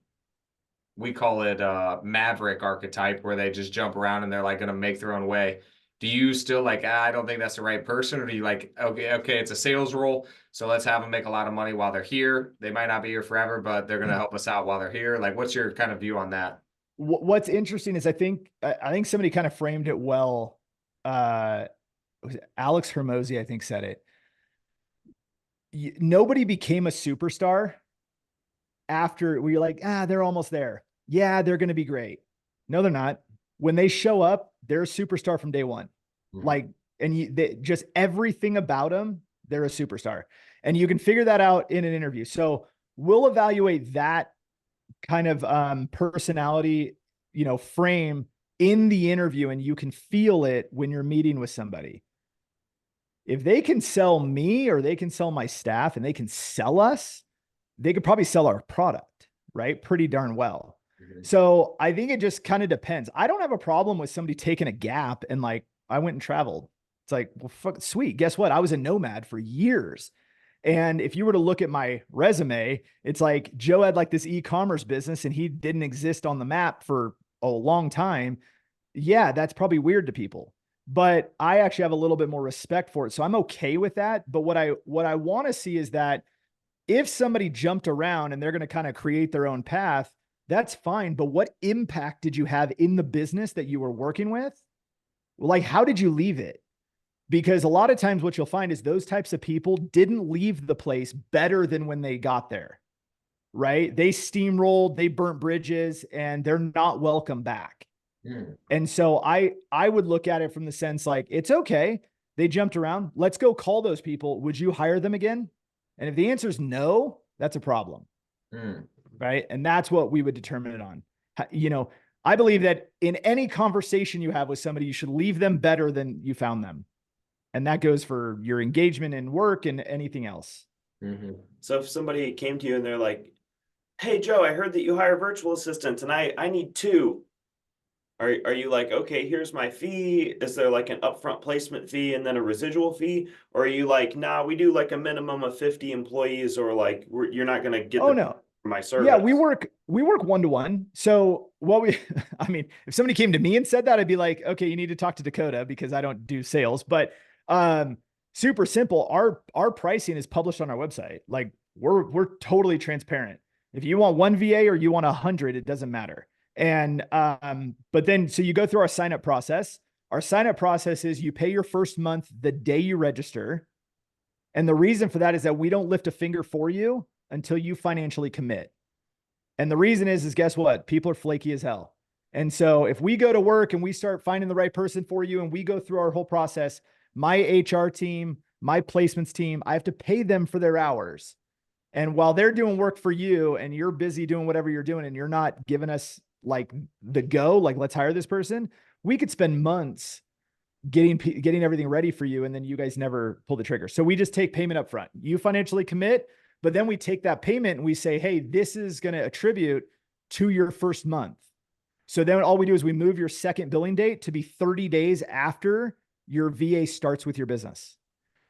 we call it maverick archetype, where they just jump around and they're like going to make their own way? Do you still like, I don't think that's the right person? Or do you like, okay, it's a sales role, so let's have them make a lot of money while they're here. They might not be here forever, but they're going to help us out while they're here. Like, what's your kind of view on that? What's interesting is I think somebody kind of framed it well. Was it Alex Hermosi, I think, said it. Nobody became a superstar after we were like, they're almost there. Yeah, they're going to be great. No, they're not. When they show up, they're a superstar from day one. Like, and just everything about them, they're a superstar. And you can figure that out in an interview. So we'll evaluate that kind of personality, frame in the interview, and you can feel it when you're meeting with somebody. If they can sell me or they can sell my staff and they can sell us, they could probably sell our product, right? Pretty darn well. So I think it just kind of depends. I don't have a problem with somebody taking a gap and like, I went and traveled. It's like, well, fuck, sweet. Guess what? I was a nomad for years. And if you were to look at my resume, it's like Joe had like this e-commerce business and he didn't exist on the map for a long time. Yeah, that's probably weird to people, but I actually have a little bit more respect for it. So I'm okay with that. But what I want to see is that if somebody jumped around and they're going to kind of create their own path, that's fine. But what impact did you have in the business that you were working with? Like, how did you leave it? Because a lot of times what you'll find is those types of people didn't leave the place better than when they got there, right? They steamrolled, they burnt bridges, and they're not welcome back. And so I would look at it from the sense like, it's okay. They jumped around. Let's go call those people. Would you hire them again? And if the answer is no, that's a problem. Right. And that's what we would determine it on. You know, I believe that in any conversation you have with somebody, you should leave them better than you found them. And that goes for your engagement in work and anything else. So if somebody came to you and they're like, hey, Joe, I heard that you hire virtual assistants and I need 2. Are you like, okay, here's my fee? Is there like an upfront placement fee and then a residual fee? Or are you like, nah, we do like a minimum of 50 employees, or like you're not going to get no. for my service? Yeah, we work 1-to-1. So what we, I mean, if somebody came to me and said that, I'd be like, okay, you need to talk to Dakota because I don't do sales. But super simple. Our pricing is published on our website. Like we're totally transparent. If you want 1 VA or you want 100, it doesn't matter. And, but then, so you go through our sign up process. Our sign up process is you pay your first month the day you register. And the reason for that is that we don't lift a finger for you until you financially commit. And the reason is guess what? People are flaky as hell. And so if we go to work and we start finding the right person for you and we go through our whole process, my HR team, my placements team, I have to pay them for their hours. And while they're doing work for you and you're busy doing whatever you're doing and you're not giving us like the go, like let's hire this person, we could spend months getting everything ready for you. And then you guys never pull the trigger. So we just take payment up front. You financially commit, but then we take that payment and we say, hey, this is going to attribute to your first month. So then all we do is we move your second billing date to be 30 days after your VA starts with your business.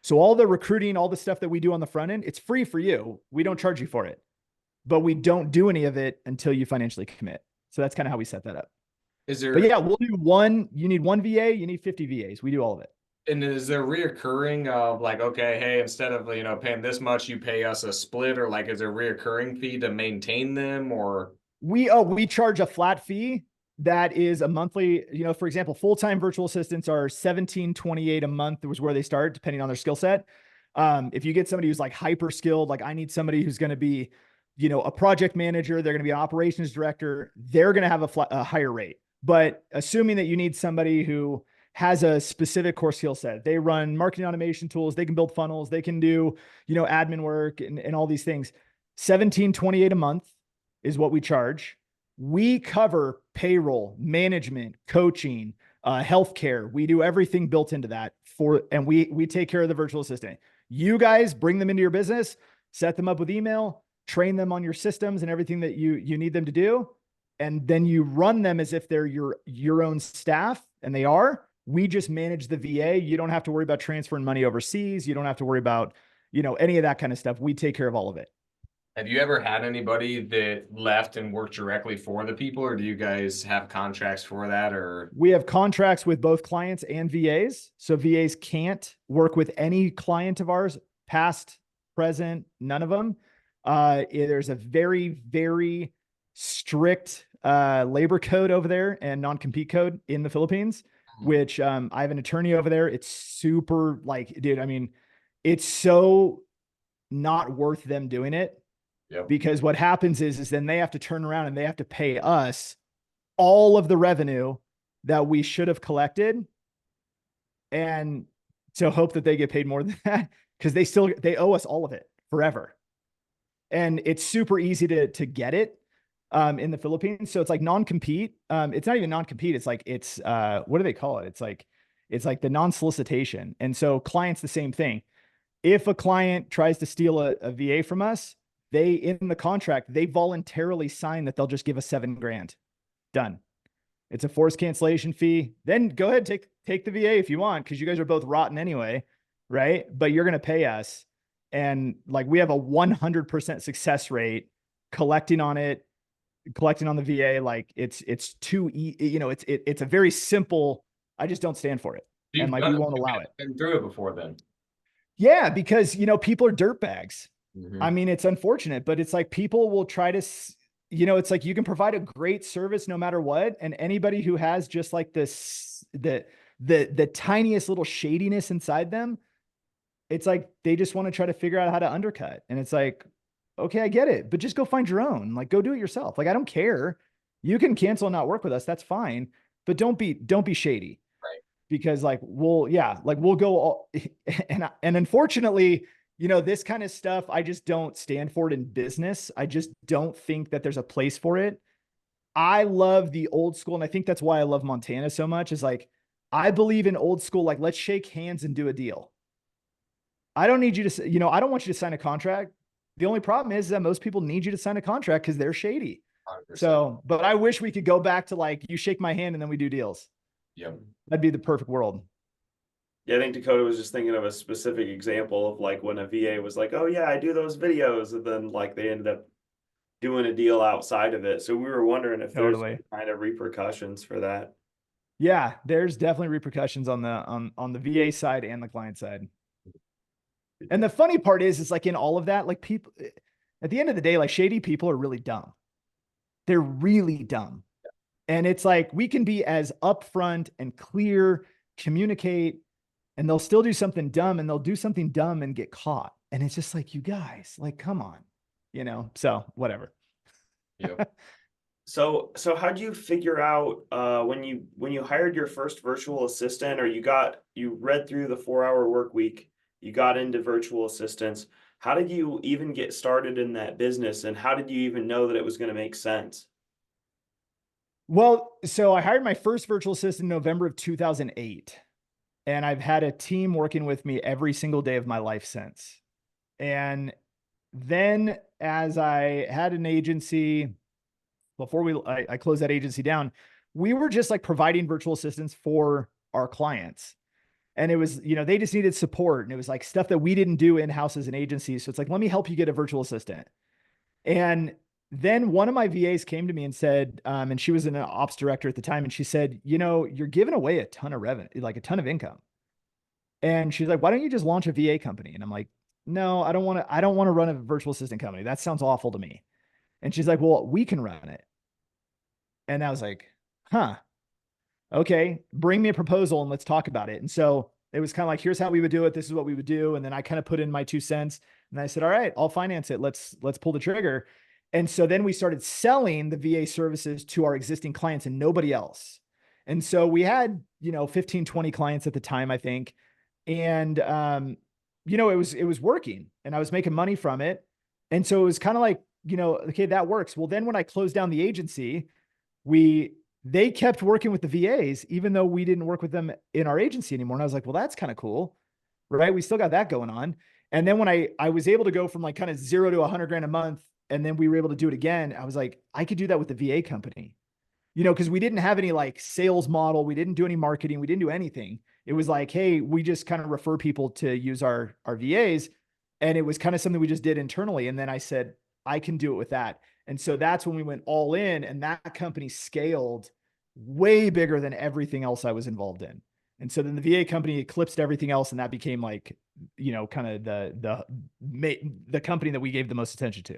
So all the recruiting, all the stuff that we do on the front end, it's free for you. We don't charge you for it, but we don't do any of it until you financially commit. So that's kind of how we set that up. Is there? But yeah, we'll do one. You need 1 VA. You need 50 VAs. We do all of it. And is there reoccurring of like, okay, hey, instead of paying this much, you pay us a split, or like, is there a reoccurring fee to maintain them, or? We charge a flat fee that is a monthly. For example, full-time virtual assistants are $17.28 a month. Was where they start, depending on their skill set. If you get somebody who's like hyper skilled, like I need somebody who's going to be, a project manager, they're going to be an operations director, they're going to have a higher rate. But assuming that you need somebody who has a specific core skill set, they run marketing automation tools, they can build funnels, they can do, admin work and all these things. $17.28 a month is what we charge. We cover payroll, management, coaching, healthcare. We do everything built into that and we take care of the virtual assistant. You guys bring them into your business, set them up with email, train them on your systems and everything that you need them to do. And then you run them as if they're your own staff, and they are. We just manage the VA. You don't have to worry about transferring money overseas. You don't have to worry about, any of that kind of stuff. We take care of all of it. Have you ever had anybody that left and worked directly for the people, or do you guys have contracts for that? Or we have contracts with both clients and VAs. So VAs can't work with any client of ours, past, present, none of them. There's a very, very strict labor code over there and non-compete code in the Philippines, which I have an attorney over there. It's super dude, I mean, it's so not worth them doing it. Yep. Because what happens is then they have to turn around and they have to pay us all of the revenue that we should have collected. And so hope that they get paid more than that, because they owe us all of it forever. And it's super easy to get it in the Philippines. So it's like non-compete. It's not even non-compete. It's like, what do they call it? It's like, It's like the non-solicitation. And so clients, the same thing. If a client tries to steal a VA from us, they, in the contract, they voluntarily sign that they'll just give us $7,000. Done. It's a forced cancellation fee. Then go ahead, take the VA if you want, because you guys are both rotten anyway, right? But you're going to pay us. And like we have a 100% success rate collecting on it, collecting on the VA. Like it's too, it's a very simple, I just don't stand for it. And like, we won't allow it. Been through it before then. Yeah, because, people are dirtbags. Mhm. I mean, it's unfortunate, but it's like people will try to, it's like you can provide a great service no matter what. And anybody who has just like this, the tiniest little shadiness inside them, it's like they just want to try to figure out how to undercut. And it's like, okay, I get it, but just go find your own. Like, go do it yourself. Like, I don't care. You can cancel and not work with us. That's fine. But don't be shady. Right. Because like, we'll go all, and unfortunately, this kind of stuff, I just don't stand for it in business. I just don't think that there's a place for it. I love the old school. And I think that's why I love Montana so much, is like, I believe in old school. Like, let's shake hands and do a deal. I don't need you to, I don't want you to sign a contract. The only problem is that most people need you to sign a contract because they're shady. 100%. So, but I wish we could go back to like, you shake my hand and then we do deals. Yep. That'd be the perfect world. Yeah, I think Dakota was just thinking of a specific example of like when a VA was like, oh yeah, I do those videos. And then like they ended up doing a deal outside of it. So we were wondering if there's any kind of repercussions for that. Yeah, there's definitely repercussions on the VA side and the client side. And the funny part is like in all of that, like people at the end of the day, like shady people are really dumb. They're really dumb. And it's like, we can be as upfront and clear, communicate, and they'll still do something dumb, and they'll do something dumb and get caught. And it's just like, you guys, like, come on, so whatever. Yep. So how'd you figure out when you hired your first virtual assistant, or you read through the 4-hour work week, you got into virtual assistants? How did you even get started in that business, and how did you even know that it was going to make sense? Well, so I hired my first virtual assistant in November of 2008, and I've had a team working with me every single day of my life since. And then as I had an agency, before I closed that agency down, we were just like providing virtual assistants for our clients. And it was, they just needed support. And it was like stuff that we didn't do in-house as an agency. So it's like, let me help you get a virtual assistant. And then one of my VAs came to me and said, and she was an ops director at the time, and she said, you're giving away a ton of revenue, like a ton of income. And she's like, why don't you just launch a VA company? And I'm like, no, I don't want to run a virtual assistant company. That sounds awful to me. And she's like, well, we can run it. And I was like, huh, okay, bring me a proposal and let's talk about it. And so it was kind of like, here's how we would do it. This is what we would do. And then I kind of put in my 2 cents, and I said, all right, I'll finance it. Let's pull the trigger. And so then we started selling the VA services to our existing clients and nobody else. And so we had, 15, 20 clients at the time, I think. And, it was working, and I was making money from it. And so it was kind of like, okay, that works. Well, then when I closed down the agency, they kept working with the VAs, even though we didn't work with them in our agency anymore. And I was like, well, that's kind of cool, right? We still got that going on. And then when I was able to go from like kind of 0 to $100,000 a month, and then we were able to do it again, I was like, I could do that with the VA company, because we didn't have any like sales model. We didn't do any marketing. We didn't do anything. It was like, hey, we just kind of refer people to use our VAs. And it was kind of something we just did internally. And then I said, I can do it with that. And so that's when we went all in, and that company scaled way bigger than everything else I was involved in. And so then the VA company eclipsed everything else. And that became like, kind of the company that we gave the most attention to.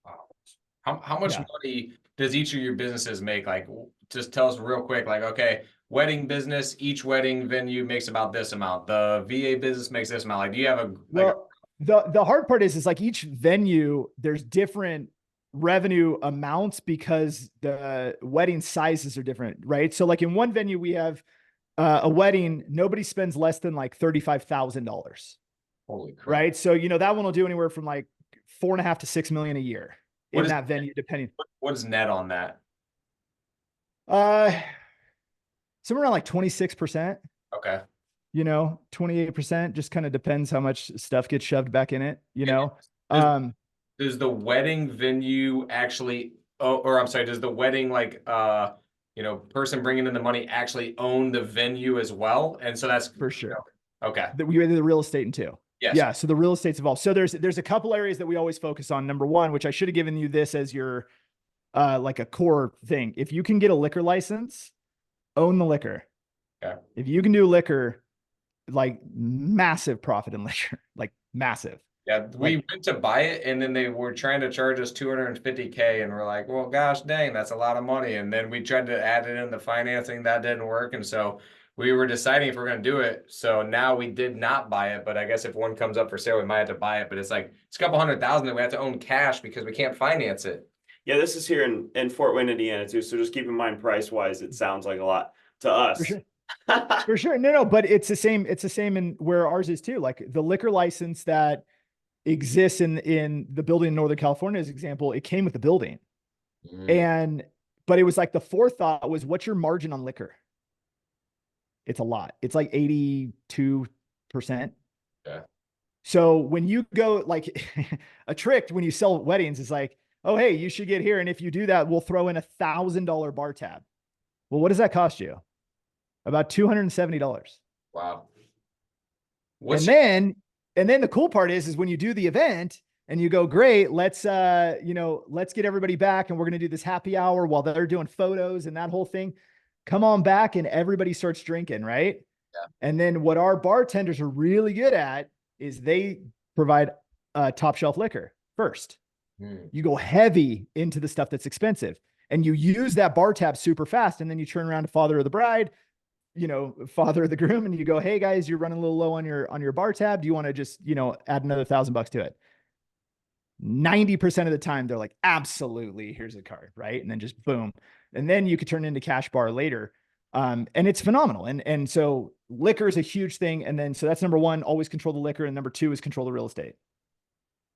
Wow. How much money does each of your businesses make? Like, just tell us real quick, like, okay, wedding business, each wedding venue makes about this amount. The VA business makes this amount. Like, do you have the hard part is like each venue, there's different revenue amounts because the wedding sizes are different, right? So like in one venue, we have a wedding, nobody spends less than like $35,000. Holy crap. Right. So, that one will do anywhere from like 4.5 to 6 million a year in that venue, depending. What is net on that? Somewhere around like 26%. Okay. 28% just kind of depends how much stuff gets shoved back in it, And does, Um, does the wedding venue actually, oh, or I'm sorry, does the wedding person bringing in the money actually own the venue as well? And so that's, for sure. okay. We did the real estate in two. Yes. Yeah. So the real estate's involved. So there's a couple areas that we always focus on. Number one, which I should have given you this as your, like a core thing. If you can get a liquor license, own the liquor. Okay. If you can do liquor, like massive profit in liquor, like massive. Yeah, we went to buy it and then they were trying to charge us 250K and we're like, well, gosh dang, that's a lot of money. And then we tried to add it in the financing, that didn't work. And so we were deciding if we're going to do it. So now we did not buy it, but I guess if one comes up for sale, we might have to buy it. But it's like, it's a couple $100,000 that we have to own cash because we can't finance it. Yeah, this is here in Fort Wayne, Indiana too. So just keep in mind, price wise, it sounds like a lot to us. For sure. For sure. No, but it's the same. It's the same in where ours is too. Like the liquor license that exists in the building in Northern California, as example, it came with the building. But it was like the forethought was, what's your margin on liquor? It's a lot. It's like 82%. Yeah. So when you go, like a trick when you sell weddings is like, oh, hey, you should get here. And if you do that, we'll throw in $1,000 bar tab. Well, what does that cost you? About $270. Wow. And then the cool part is when you do the event and you go, great, let's get everybody back and we're going to do this happy hour while they're doing photos and that whole thing. Come on back and everybody starts drinking, right? Yeah. And then what our bartenders are really good at is they provide top shelf liquor first. You go heavy into the stuff that's expensive and you use that bar tab super fast. And then you turn around to father of the bride, father of the groom, and you go, hey guys, you're running a little low on your bar tab. Do you want to just, add another $1,000 to it? 90% of the time they're like, absolutely, here's a card, right? And then just boom. And then you could turn into cash bar later. And it's phenomenal. And so liquor is a huge thing. And then, so that's number one, always control the liquor. And number two is control the real estate.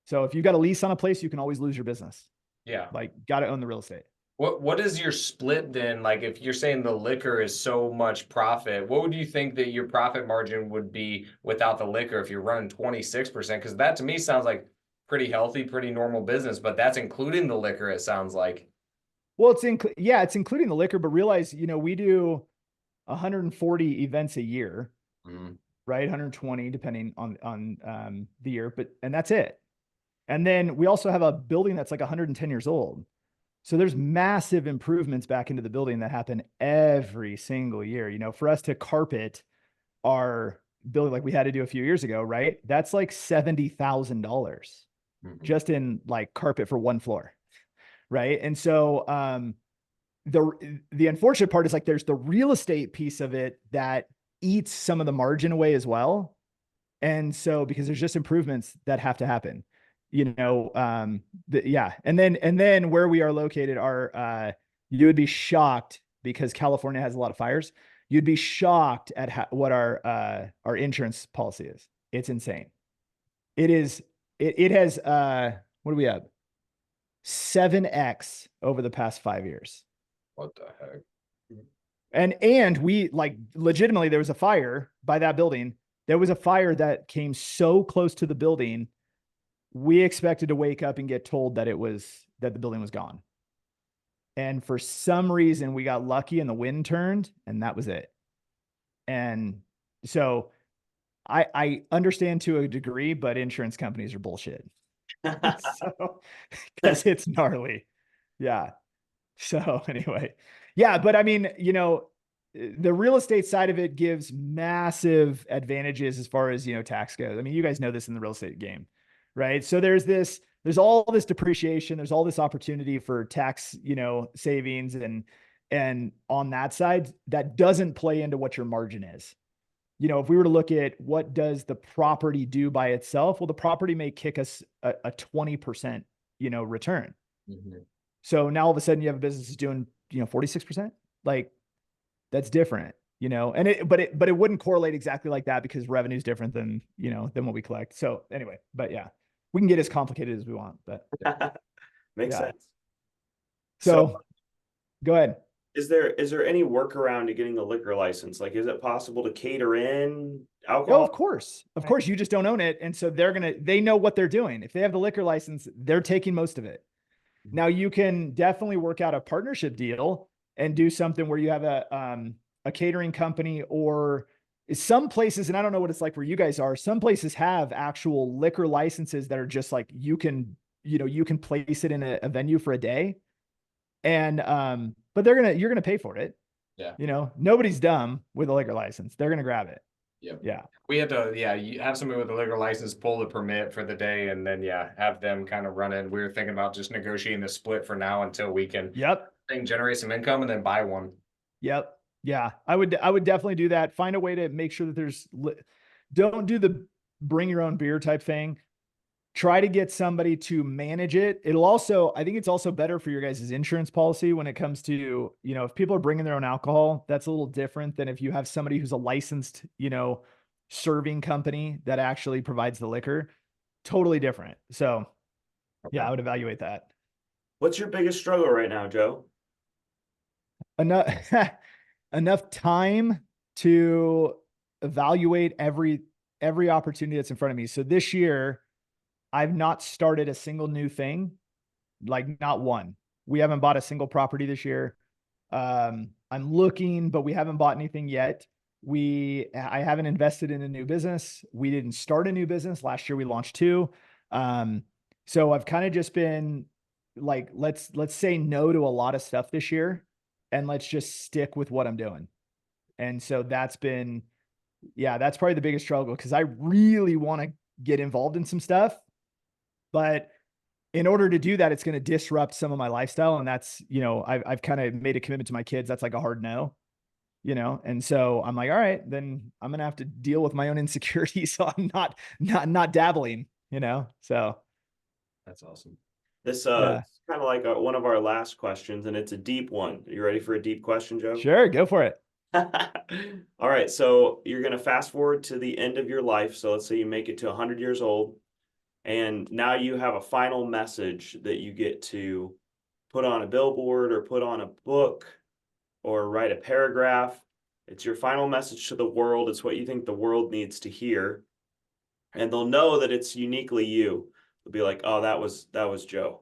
So if you've got a lease on a place, you can always lose your business. Yeah. Like, got to own the real estate. What is your split then? Like if you're saying the liquor is so much profit, what would you think that your profit margin would be without the liquor if you're running 26%? Because that to me sounds like pretty healthy, pretty normal business, but that's including the liquor, it sounds like. Well, it's including the liquor, but realize, we do 140 events a year, right? 120 depending on the year, and that's it. And then we also have a building that's like 110 years old. So there's massive improvements back into the building that happen every single year. For us to carpet our building like we had to do a few years ago, right? That's like $70,000 just in like carpet for one floor, right? And so the unfortunate part is like there's the real estate piece of it that eats some of the margin away as well. And so because there's just improvements that have to happen. And then where we are located you would be shocked because California has a lot of fires. You'd be shocked at what our insurance policy is. It's insane. It has, what do we have? 7x over the past 5 years. What the heck? And we like legitimately, there was a fire by that building. There was a fire that came so close to the building. We expected to wake up and get told that the building was gone. And for some reason we got lucky and the wind turned and that was it. And so I understand to a degree, but insurance companies are bullshit. So, cause it's gnarly. Yeah. So anyway, yeah, but I mean, the real estate side of it gives massive advantages as far as, tax goes. I mean, you guys know this in the real estate game. Right. So there's all this depreciation, there's all this opportunity for tax, savings and on that side, that doesn't play into what your margin is. If we were to look at what does the property do by itself, well, the property may kick us a 20%, return. So now all of a sudden you have a business that's doing, 46%, like that's different. But it wouldn't correlate exactly like that because revenue is different than what we collect. So anyway, but yeah, we can get as complicated as we want, but makes sense. So go ahead. Is there any workaround to getting a liquor license? Like, is it possible to cater in Oh, alcohol? of course. Of course, you just don't own it. And so they know what they're doing. If they have the liquor license, they're taking most of it. Now you can definitely work out a partnership deal and do something where you have a catering company, or some places, and I don't know what it's like where you guys are, some places have actual liquor licenses that are just like, you can place it in a venue for a day. And, but you're going to pay for it. Yeah. Nobody's dumb with a liquor license. They're going to grab it. Yep. Yeah. We had to, you have somebody with a liquor license pull the permit for the day, and then have them kind of run it. We were thinking about just negotiating the split for now until we can generate some income and then buy one. Yep. Yeah. I would definitely do that. Find a way to make sure that don't do the bring your own beer type thing. Try to get somebody to manage it. I think it's also better for your guys' insurance policy when it comes to, if people are bringing their own alcohol, that's a little different than if you have somebody who's a licensed, serving company that actually provides the liquor. Totally different. So yeah, I would evaluate that. What's your biggest struggle right now, Joe? Enough time to evaluate every opportunity that's in front of me. So this year, I've not started a single new thing, like not one. We haven't bought a single property this year. I'm looking, but we haven't bought anything yet. I haven't invested in a new business. We didn't start a new business. Last year we launched 2. So I've kind of just been like, let's say no to a lot of stuff this year, and let's just stick with what I'm doing. And so that's probably the biggest struggle, because I really want to get involved in some stuff. But in order to do that, it's going to disrupt some of my lifestyle. And that's, I've kind of made a commitment to my kids. That's like a hard no, and so I'm like, all right, then I'm going to have to deal with my own insecurities. So I'm not dabbling, so. That's awesome. This kind of like one of our last questions, and it's a deep one. Are you ready for a deep question, Joe? Sure, go for it. All right. So you're going to fast forward to the end of your life. So let's say you make it to 100 years old. And now you have a final message that you get to put on a billboard or put on a book or write a paragraph. It's your final message to the world. It's what you think the world needs to hear. And they'll know that it's uniquely you. They'll be like, oh, that was Joe.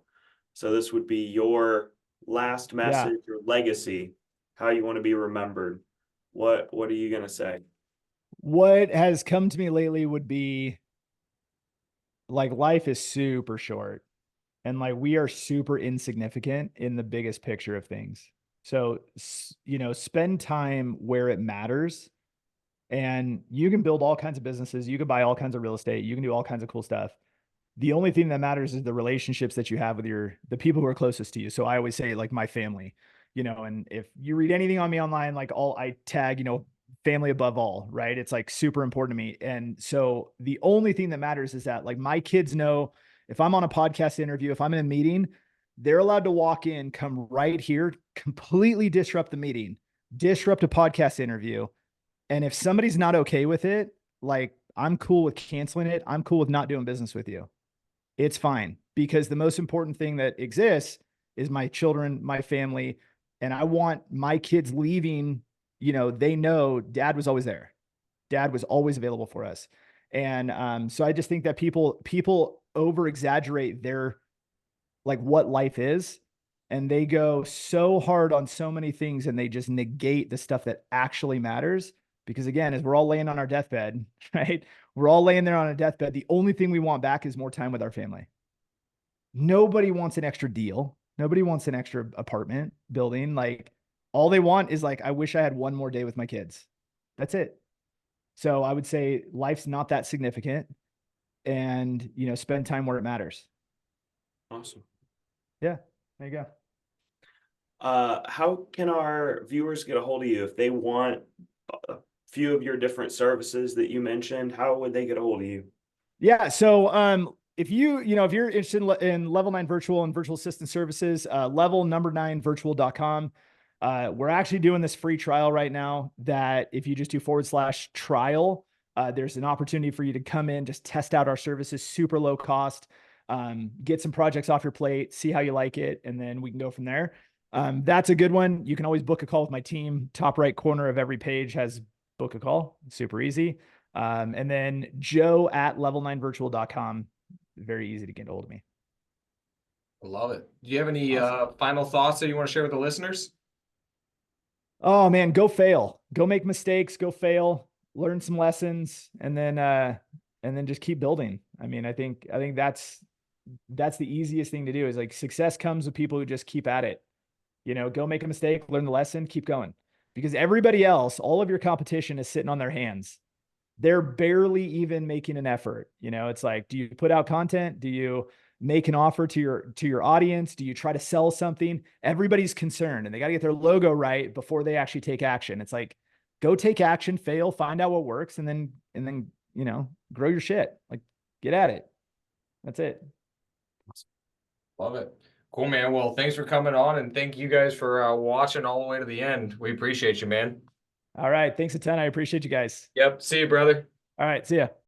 So this would be your last message, your legacy, how you want to be remembered. What are you going to say? What has come to me lately would be, like, life is super short, and like we are super insignificant in the biggest picture of things. So, spend time where it matters, and you can build all kinds of businesses. You can buy all kinds of real estate. You can do all kinds of cool stuff. The only thing that matters is the relationships that you have with the people who are closest to you. So I always say, like, my family, and if you read anything on me online, like I tag, family above all, right? It's like super important to me. And so the only thing that matters is that, like, my kids know if I'm on a podcast interview, if I'm in a meeting, they're allowed to walk in, come right here, completely disrupt the meeting, disrupt a podcast interview. And if somebody's not okay with it, like, I'm cool with canceling it. I'm cool with not doing business with you. It's fine, because the most important thing that exists is my children, my family. And I want my kids leaving, they know dad was always there. Dad was always available for us. And so I just think that people over exaggerate their, like, what life is, and they go so hard on so many things, and they just negate the stuff that actually matters. Because again, as we're all laying on our deathbed, right? We're all laying there on a deathbed. The only thing we want back is more time with our family. Nobody wants an extra deal. Nobody wants an extra apartment building. Like, all they want is, like, I wish I had one more day with my kids. That's it. So I would say life's not that significant, and, spend time where it matters. Awesome. Yeah, there you go. How can our viewers get a hold of you if they want a few of your different services that you mentioned? How would they get a hold of you? Yeah. So, if you're interested in Level 9 Virtual and virtual assistant services, level9virtual.com. We're actually doing this free trial right now, that if you just do /trial, there's an opportunity for you to come in, just test out our services, super low cost, get some projects off your plate, see how you like it, and then we can go from there. That's a good one. You can always book a call with my team. Top right corner of every page has book a call. Super easy. And then joe@level9virtual.com. Very easy to get a hold of me. I love it. Do you have any Awesome. final thoughts that you want to share with the listeners? Oh man, go fail. Go make mistakes, go fail, learn some lessons, and then just keep building. I mean, I think that's the easiest thing to do, is like success comes with people who just keep at it. You know, go make a mistake, learn the lesson, keep going. Because everybody else, all of your competition is sitting on their hands. They're barely even making an effort. You know, it's like, do you put out content? Do you make an offer to your audience? Do you try to sell something? Everybody's concerned and they got to get their logo right before they actually take action. It's like, go take action, fail, find out what works, and then, you know, grow your shit. Like, get at it. That's it. Love it. Cool, man. Well, thanks for coming on, and thank you guys for watching all the way to the end. We appreciate you, man. All right. Thanks a ton. I appreciate you guys. Yep. See you, brother. All right. See ya.